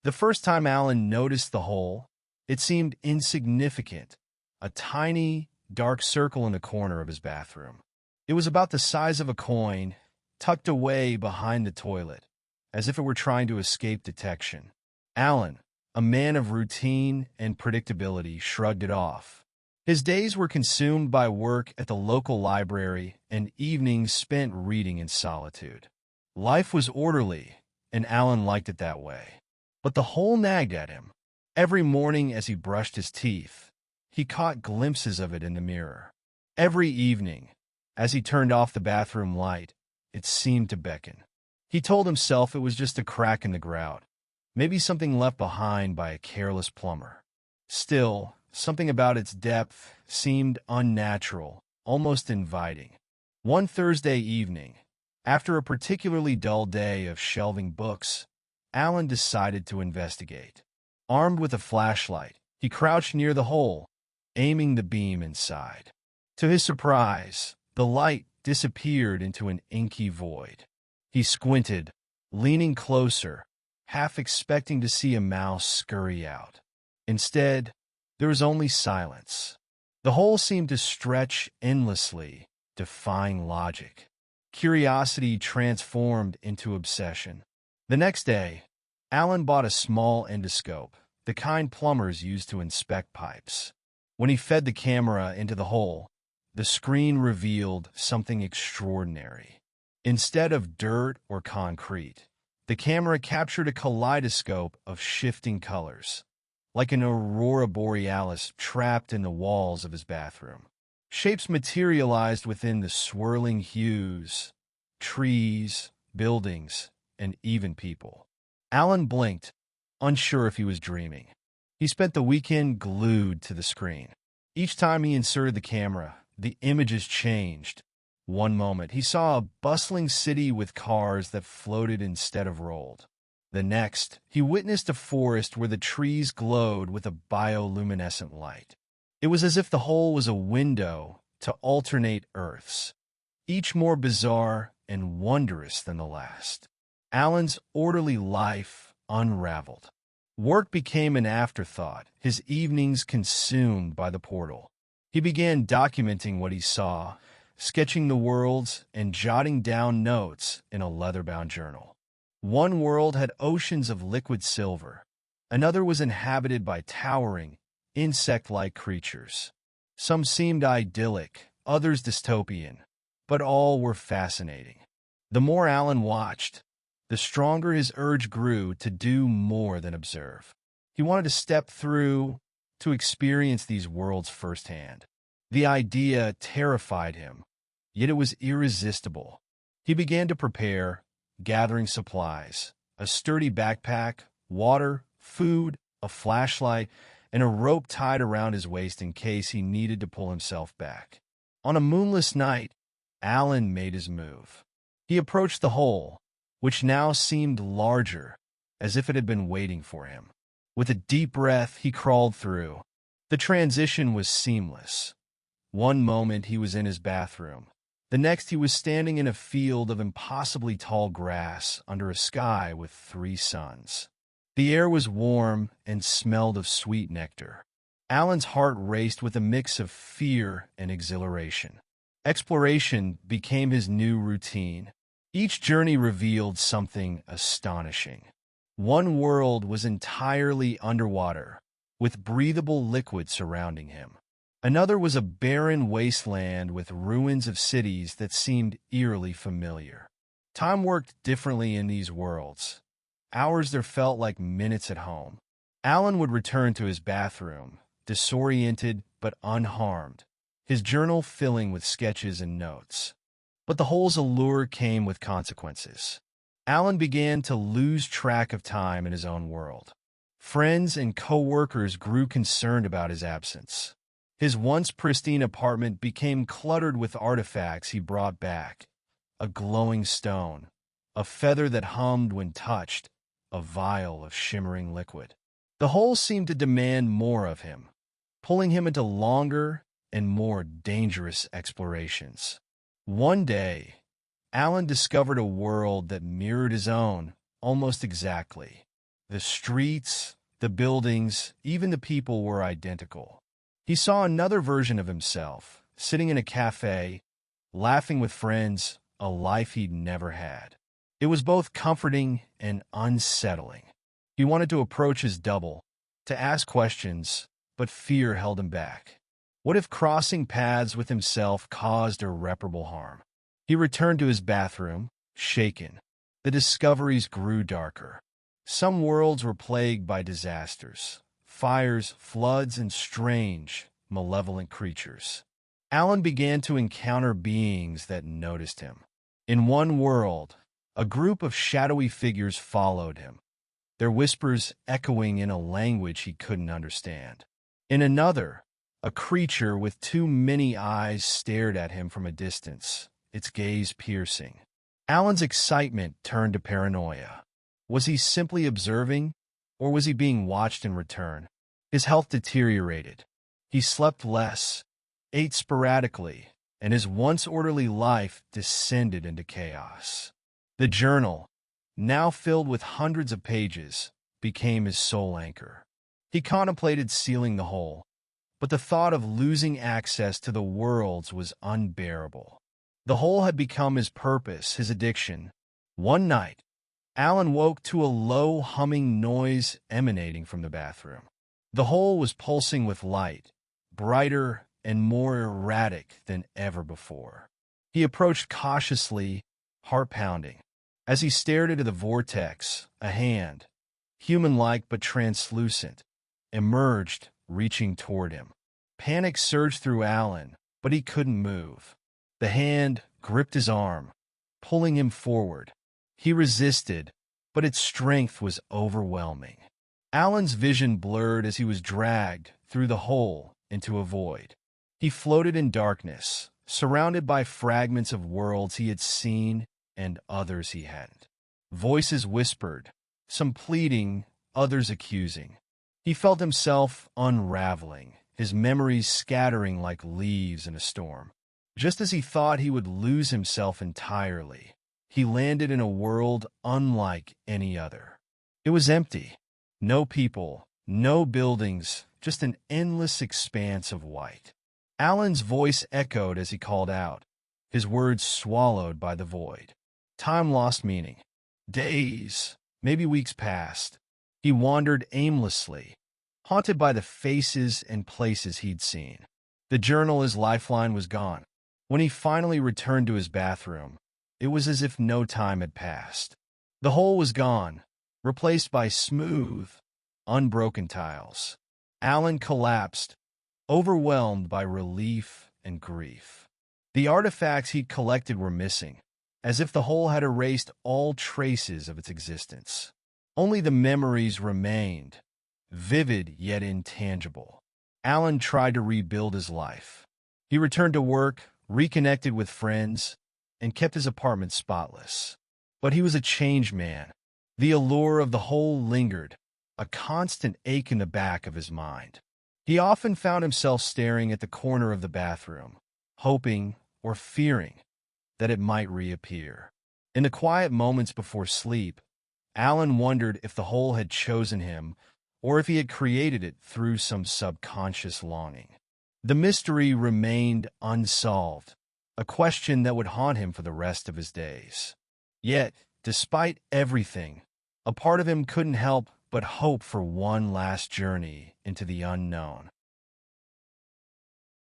The first time Alan noticed the hole, it seemed insignificant, a tiny, dark circle in the corner of his bathroom. It was about the size of a coin, tucked away behind the toilet, as if it were trying to escape detection. Alan, a man of routine and predictability, shrugged it off. His days were consumed by work at the local library and evenings spent reading in solitude. Life was orderly, and Alan liked it that way. But the hole nagged at him. Every morning as he brushed his teeth, he caught glimpses of it in the mirror. Every evening, as he turned off the bathroom light, it seemed to beckon. He told himself it was just a crack in the grout, maybe something left behind by a careless plumber. Still, something about its depth seemed unnatural, almost inviting. One Thursday evening, after a particularly dull day of shelving books, Alan decided to investigate. Armed with a flashlight, he crouched near the hole, aiming the beam inside. To his surprise, the light disappeared into an inky void. He squinted, leaning closer, half expecting to see a mouse scurry out. Instead, there was only silence. The hole seemed to stretch endlessly, defying logic. Curiosity transformed into obsession. The next day, Alan bought a small endoscope, the kind plumbers use to inspect pipes. When he fed the camera into the hole, the screen revealed something extraordinary. Instead of dirt or concrete, the camera captured a kaleidoscope of shifting colors, like an aurora borealis trapped in the walls of his bathroom. Shapes materialized within the swirling hues, trees, buildings, and even people. Alan blinked, unsure if he was dreaming. He spent the weekend glued to the screen. Each time he inserted the camera, the images changed. One moment, he saw a bustling city with cars that floated instead of rolled. The next, he witnessed a forest where the trees glowed with a bioluminescent light. It was as if the hole was a window to alternate Earths, each more bizarre and wondrous than the last. Alan's orderly life unraveled. Work became an afterthought, his evenings consumed by the portal. He began documenting what he saw, sketching the worlds and jotting down notes in a leather-bound journal. One world had oceans of liquid silver. Another was inhabited by towering, insect-like creatures. Some seemed idyllic, others dystopian, but all were fascinating. The more Alan watched, the stronger his urge grew to do more than observe. He wanted to step through, to experience these worlds firsthand. The idea terrified him, yet it was irresistible. He began to prepare, gathering supplies, a sturdy backpack, water, food, a flashlight, and a rope tied around his waist in case he needed to pull himself back. On a moonless night, Alan made his move. He approached the hole, which now seemed larger, as if it had been waiting for him. With a deep breath, he crawled through. The transition was seamless. One moment he was in his bathroom. The next he was standing in a field of impossibly tall grass under a sky with 3 suns. The air was warm and smelled of sweet nectar. Alan's heart raced with a mix of fear and exhilaration. Exploration became his new routine. Each journey revealed something astonishing. One world was entirely underwater, with breathable liquid surrounding him. Another was a barren wasteland with ruins of cities that seemed eerily familiar. Time worked differently in these worlds. Hours there felt like minutes at home. Alan would return to his bathroom, disoriented but unharmed, his journal filling with sketches and notes. But the hole's allure came with consequences. Alan began to lose track of time in his own world. Friends and co-workers grew concerned about his absence. His once pristine apartment became cluttered with artifacts he brought back. A glowing stone, a feather that hummed when touched, a vial of shimmering liquid. The hole seemed to demand more of him, pulling him into longer and more dangerous explorations. One day, Alan discovered a world that mirrored his own almost exactly. The streets, the buildings, even the people were identical. He saw another version of himself, sitting in a cafe, laughing with friends, a life he'd never had. It was both comforting and unsettling. He wanted to approach his double, to ask questions, but fear held him back. What if crossing paths with himself caused irreparable harm? He returned to his bathroom, shaken. The discoveries grew darker. Some worlds were plagued by disasters, fires, floods, and strange, malevolent creatures. Alan began to encounter beings that noticed him. In one world, a group of shadowy figures followed him, their whispers echoing in a language he couldn't understand. In another, a creature with too many eyes stared at him from a distance, its gaze piercing. Alan's excitement turned to paranoia. Was he simply observing, or was he being watched in return? His health deteriorated. He slept less, ate sporadically, and his once orderly life descended into chaos. The journal, now filled with hundreds of pages, became his sole anchor. He contemplated sealing the hole, but the thought of losing access to the worlds was unbearable. The hole had become his purpose, his addiction. One night, Alan woke to a low humming noise emanating from the bathroom. The hole was pulsing with light, brighter and more erratic than ever before. He approached cautiously, heart pounding. As he stared into the vortex, a hand, human-like but translucent, emerged, reaching toward him. Panic surged through Alan, but he couldn't move. The hand gripped his arm, pulling him forward. He resisted, but its strength was overwhelming. Alan's vision blurred as he was dragged through the hole into a void. He floated in darkness, surrounded by fragments of worlds he had seen and others he hadn't. Voices whispered, some pleading, others accusing. He felt himself unraveling, his memories scattering like leaves in a storm. Just as he thought he would lose himself entirely, he landed in a world unlike any other. It was empty. No people, no buildings, just an endless expanse of white. Alan's voice echoed as he called out, his words swallowed by the void. Time lost meaning. Days, maybe weeks passed. He wandered aimlessly, haunted by the faces and places he'd seen. The journal, his lifeline, was gone. When he finally returned to his bathroom, it was as if no time had passed. The hole was gone, replaced by smooth, unbroken tiles. Alan collapsed, overwhelmed by relief and grief. The artifacts he'd collected were missing, as if the hole had erased all traces of its existence. Only the memories remained, vivid yet intangible. Alan tried to rebuild his life. He returned to work, reconnected with friends, and kept his apartment spotless. But he was a changed man. The allure of the hole lingered, a constant ache in the back of his mind. He often found himself staring at the corner of the bathroom, hoping or fearing that it might reappear. In the quiet moments before sleep, Alan wondered if the hole had chosen him or if he had created it through some subconscious longing. The mystery remained unsolved, a question that would haunt him for the rest of his days. Yet, despite everything, a part of him couldn't help but hope for one last journey into the unknown.